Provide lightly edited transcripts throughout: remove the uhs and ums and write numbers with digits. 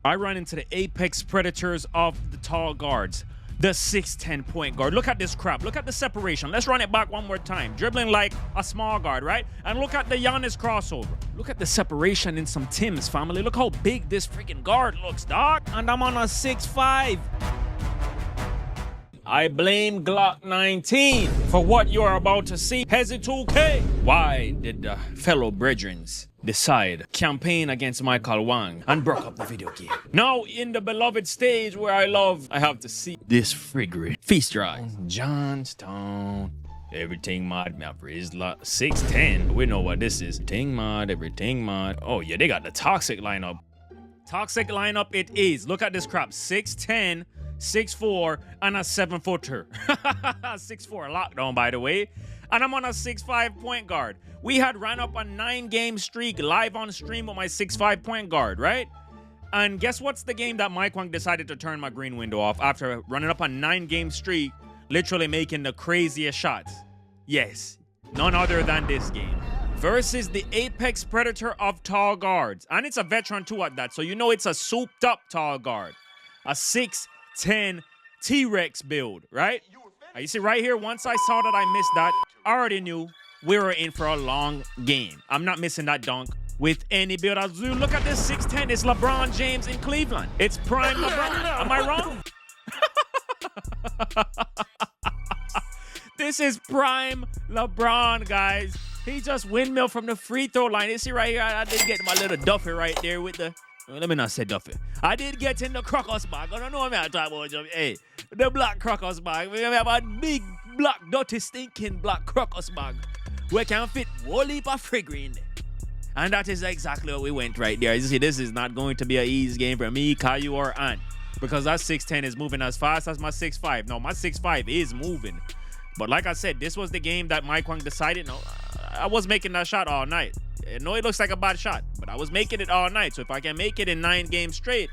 I run into the apex predators of the tall guards. The 6'10" point guard. Look at this crap. Look at the separation. Let's run it back one more time. Dribbling like a small guard, right? And look at the Giannis crossover. Look at the separation in some Tims, family. Look how big this freaking guard looks, dog. And I'm on a 6'5". I blame Glock 19 for what you're about to see. Hezi 2K. Why did the fellow brethrens decide campaign against Michael Wang and broke up the video game? Now in the beloved stage where I have to see this friggery. Feast your eyes. Johnstown. Everything mod map is 6'10". We know what this is. Everything mod. Oh yeah, they got the toxic lineup. Toxic lineup it is. Look at this crap. 6'10". 6'4", and a 7-footer. 6'4" lockdown, by the way. And I'm on a 6'5" point guard. We had ran up a 9-game streak live on stream with my 6'5" point guard, right? And guess what's the game that Mike Wang decided to turn my green window off after running up a 9-game streak, literally making the craziest shots? Yes, none other than this game. Versus the apex predator of tall guards. And it's a veteran too at that, so you know it's a souped up tall guard. A 6'10" T-Rex build, right? You see right here, once I saw that I missed that, I already knew we were in for a long game. I'm not missing that dunk with any build. Look at this 6'10". It's LeBron James in Cleveland. It's prime LeBron. Am I wrong? This is prime LeBron, guys. He just windmill from the free throw line. You see right here, I did get my little Duffy right there with the... Let me not say Duffy. I did get in the crocus bag. I don't know what I'm talking about. Hey, the black crocus bag. We have a big, black, dirty, stinking black crocus bag where can fit a whole heap of friggery in there. And that is exactly what we went right there. You see, this is not going to be an easy game for me, Caillou, or Ant. Because that 6'10" is moving as fast as my 6'5". No, my 6'5" is moving. But like I said, this was the game that Mike Wang decided. No, I was making that shot all night. I know it looks like a bad shot, but I was making it all night. So if I can make it in 9 games straight,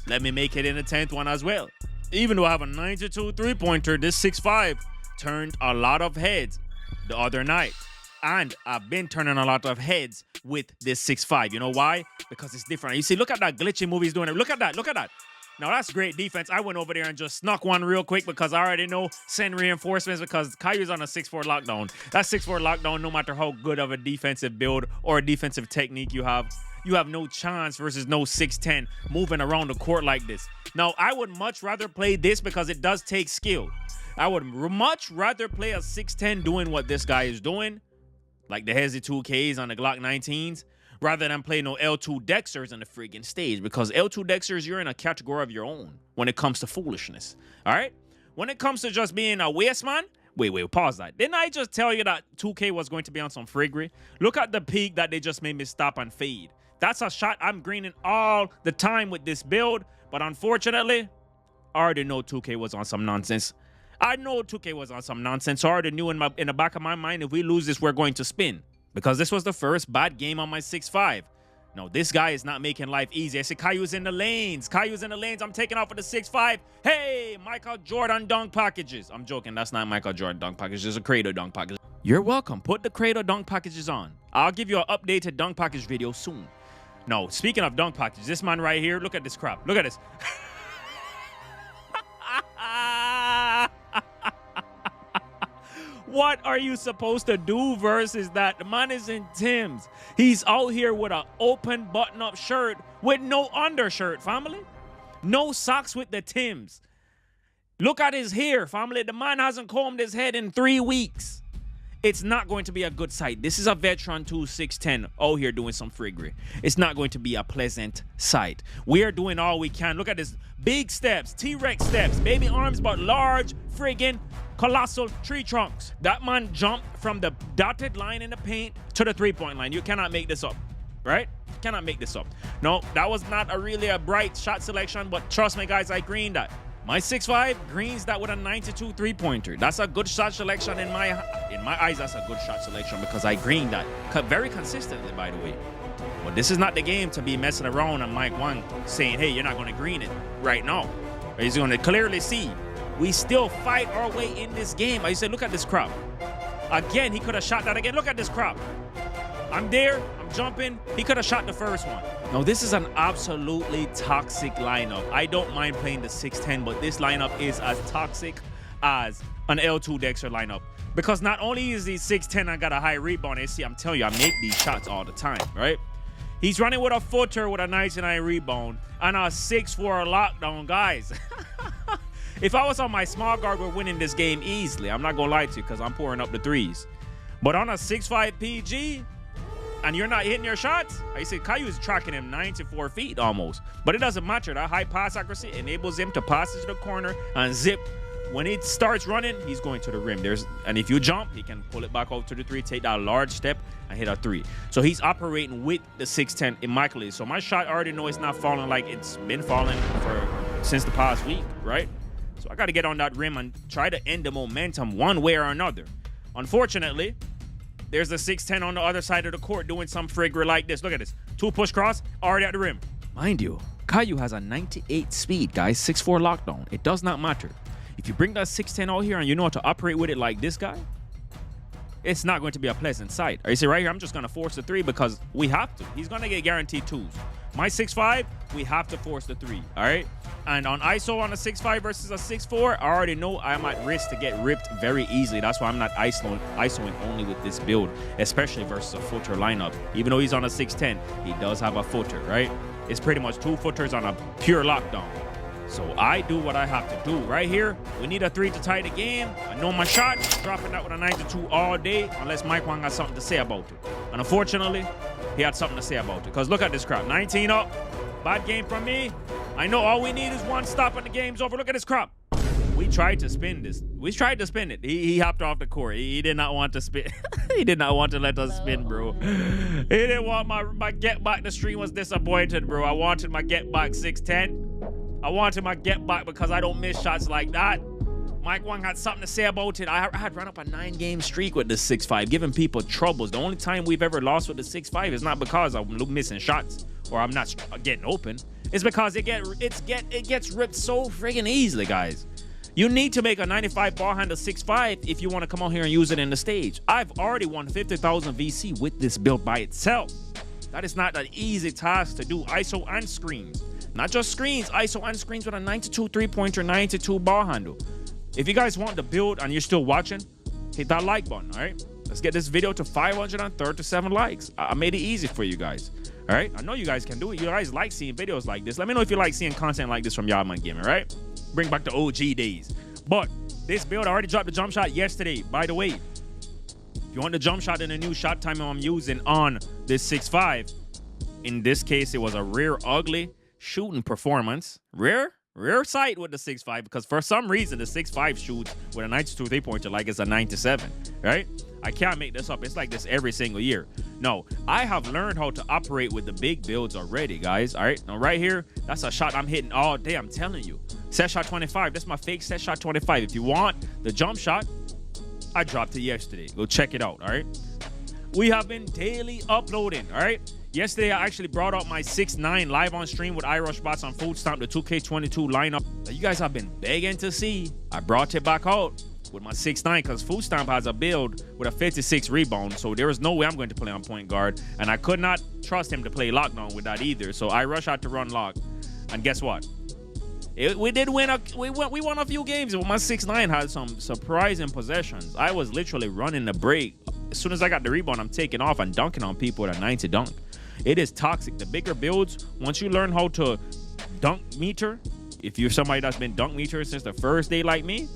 let me make it in the 10th one as well. Even though I have a 92 three-pointer, this 6'5" turned a lot of heads the other night. And I've been turning a lot of heads with this 6'5". You know why? Because it's different. You see, look at that glitchy move he's doing. Look at that. Look at that. Now, that's great defense. I went over there and just snuck one real quick because I already know send reinforcements because Caillou's on a 6'4" lockdown. That 6'4" lockdown, no matter how good of a defensive build or a defensive technique you have no chance versus no 6'10" moving around the court like this. Now, I would much rather play this because it does take skill. I would much rather play a 6'10" doing what this guy is doing, like the Hezi 2Ks on the Glock 19s, rather than play no L2 Dexters on the friggin' stage, because L2 Dexters, you're in a category of your own when it comes to foolishness, all right? When it comes to just being a waste man, wait, pause that. Didn't I just tell you that 2K was going to be on some friggery? Look at the peak that they just made me stop and fade. That's a shot I'm greening all the time with this build, but unfortunately, I already know 2K was on some nonsense. I know 2K was on some nonsense, so I already knew in the back of my mind, if we lose this, we're going to spin. Because this was the first bad game on my 6'5". No, this guy is not making life easy. I see Caillou's in the lanes. Caillou's in the lanes. I'm taking off with the 6'5". Hey, Michael Jordan dunk packages. I'm joking. That's not Michael Jordan dunk packages. It's a Credo dunk package. You're welcome. Put the Credo dunk packages on. I'll give you an updated dunk package video soon. No, speaking of dunk packages, this man right here, look at this crap. Look at this. What are you supposed to do versus that? The man is in Timbs. He's out here with an open button-up shirt with no undershirt, family. No socks with the Timbs. Look at his hair, family. The man hasn't combed his head in 3 weeks. It's not going to be a good sight. This is a veteran 6'10" out here doing some friggery. It's not going to be a pleasant sight. We are doing all we can. Look at this. Big steps, T-Rex steps, baby arms, but large friggin' colossal tree trunks. That man jumped from the dotted line in the paint to the three-point line. You cannot make this up, right? You cannot make this up. No, that was not really a bright shot selection, but trust me, guys, I greened that. My 6'5" greens that with a 92 three-pointer. That's a good shot selection in my eyes. That's a good shot selection because I greened that very consistently, by the way. But this is not the game to be messing around on Mike Wang saying, hey, you're not going to green it right now. He's going to clearly see we still fight our way in this game. I said, look at this crop. Again, he could have shot that again. Look at this crop. I'm there. I'm jumping. He could have shot the first one. Now, this is an absolutely toxic lineup. I don't mind playing the 6'10", but this lineup is as toxic as an L2 Dexter lineup. Because not only is he 6'10", I got a high rebound. And see, I'm telling you, I make these shots all the time, right? He's running with a footer with a 99 rebound and a 6'4" lockdown, guys. If I was on my small guard, we're winning this game easily. I'm not going to lie to you because I'm pouring up the threes. But on a 6'5" PG, and you're not hitting your shots, I say Caillou is tracking him 94 feet almost. But it doesn't matter. That high pass accuracy enables him to pass it to the corner and zip. When he starts running, he's going to the rim. And if you jump, he can pull it back out to the 3, take that large step, and hit a 3. So he's operating with the 6'10" immaculately. So my shot, I already know it's not falling like it's been falling since the past week, right? So I got to get on that rim and try to end the momentum one way or another. Unfortunately, there's the 6'10" on the other side of the court doing some frigger like this. Look at this. 2 push cross, already at the rim. Mind you, Caillou has a 98 speed, guys. 6'4" lockdown. It does not matter. If you bring that 6'10" out here and you know how to operate with it like this guy, it's not going to be a pleasant sight. You see right here, I'm just going to force the 3 because we have to. He's going to get guaranteed 2s. My 6'5", we have to force the 3, all right? And on ISO on a 6'5" versus a 6'4", I already know I'm at risk to get ripped very easily. That's why I'm not ISOing only with this build, especially versus a footer lineup. Even though he's on a 6'10", he does have a footer, right? It's pretty much 2 footers on a pure lockdown. So I do what I have to do. Right here, we need a 3 to tie the game. I know my shot. Dropping that with a 92 all day, unless Mike Wang has something to say about it. And unfortunately, he had something to say about it. Because look at this crap. 19 up. Bad game from me. I know all we need is 1 stop and the game's over. Look at this crap. We tried to spin this. We tried to spin it. He hopped off the court. He did not want to spin. He did not want to let us spin, bro. He didn't want my get back. The stream was disappointed, bro. I wanted my get back 6'10". I wanted my get back because I don't miss shots like that. Mike Wang had something to say about it. I had run up a 9-game streak with the 6'5", giving people troubles. The only time we've ever lost with the 6'5" is not because I'm missing shots or I'm not getting open. It's because it gets ripped so friggin' easily, guys. You need to make a 95 ball handle 6'5" if you want to come out here and use it in the stage. I've already won 50,000 VC with this build by itself. That is not an easy task to do. ISO and screens. Not just screens, ISO and screens with a 92 3-pointer, 92 ball handle. If you guys want the build and you're still watching, hit that like button, all right? Let's get this video to 537 likes. I made it easy for you guys, all right? I know you guys can do it. You guys like seeing videos like this. Let me know if you like seeing content like this from Yardman Gaming, right? Bring back the OG days. But this build, I already dropped the jump shot yesterday. By the way, if you want the jump shot in the new shot timer I'm using on this 6'5", in this case, it was a rear ugly shooting performance. Rare sight with the 6'5", because for some reason the 6'5" shoots with a 92 3-pointer like it's a 97, right? I can't make this up. It's like this every single year. No, I have learned how to operate with the big builds already, guys. All right, now right here, that's a shot I'm hitting all day. I'm telling you, set shot 25. That's my fake set shot 25. If you want the jump shot, I dropped it yesterday. Go check it out. All right, we have been daily uploading. All right. Yesterday, I actually brought out my 6'9" live on stream with iRush bots on Food Stamp, the 2K22 lineup that you guys have been begging to see. I brought it back out with my 6'9" because Food Stamp has a build with a 56 rebound, so there is no way I'm going to play on point guard, and I could not trust him to play lockdown with that either, so iRush had to run lock, and guess what? We did win. We won a few games, but my 6'9" had some surprising possessions. I was literally running the break. As soon as I got the rebound, I'm taking off and dunking on people with a 90 dunk. It is toxic. The bigger builds, once you learn how to dunk meter, if you're somebody that's been dunk meter since the first day like me,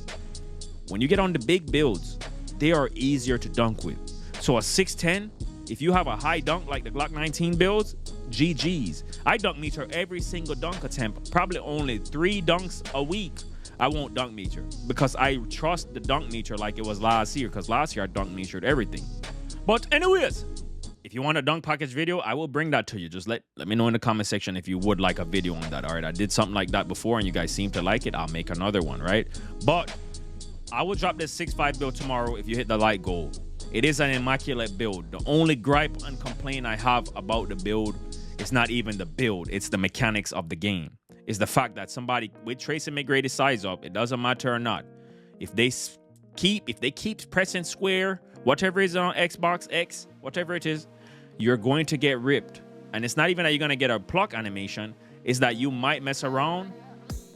when you get on the big builds, they are easier to dunk with. So a 6'10", if you have a high dunk like the Glock 19 builds, GG's. I dunk meter every single dunk attempt, probably only 3 dunks a week. I won't dunk meter because I trust the dunk meter like it was last year, because last year I dunk metered everything. But anyways, if you want a dunk package video, I will bring that to you. Just let me know in the comment section if you would like a video on that. All right, I did something like that before and you guys seem to like it. I'll make another one, right? But I will drop this 6'5" build tomorrow if you hit the like goal. It is an immaculate build. The only gripe and complaint I have about the build is not even the build. It's the mechanics of the game. It's the fact that somebody with Tracy McGrady's size up, it doesn't matter or not. If they keep pressing square, whatever is on Xbox X, whatever it is, you're going to get ripped. And it's not even that you're going to get a pluck animation. It's that you might mess around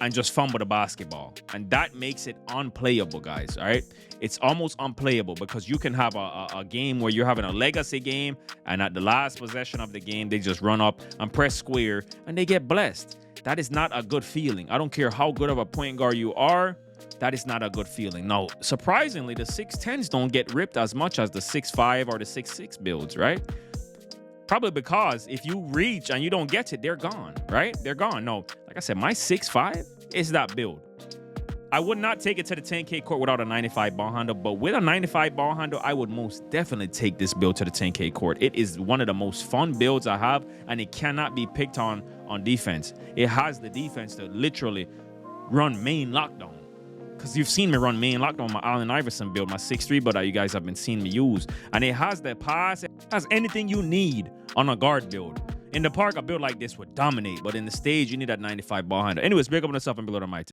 and just fumble the basketball. And that makes it unplayable, guys, all right? It's almost unplayable because you can have a game where you're having a legacy game, and at the last possession of the game, they just run up and press square, and they get blessed. That is not a good feeling. I don't care how good of a point guard you are. That is not a good feeling. Now, surprisingly, the 6'10s don't get ripped as much as the 6'5 or the 6'6 builds, right? Probably because if you reach and you don't get it, they're gone, right? They're gone. No, like I said, my 6'5 is that build. I would not take it to the 10K court without a 95 ball handle, but with a 95 ball handle, I would most definitely take this build to the 10K court. It is one of the most fun builds I have, and it cannot be picked on defense. It has the defense to literally run main lockdown. Because you've seen me run main lockdown, my Allen Iverson build, my 6'3", but you guys have been seeing me use. And it has the pass, it has anything you need on a guard build. In the park, a build like this would dominate, but in the stage, you need that 95 ball handle. Anyways, big up on yourself and below the mic.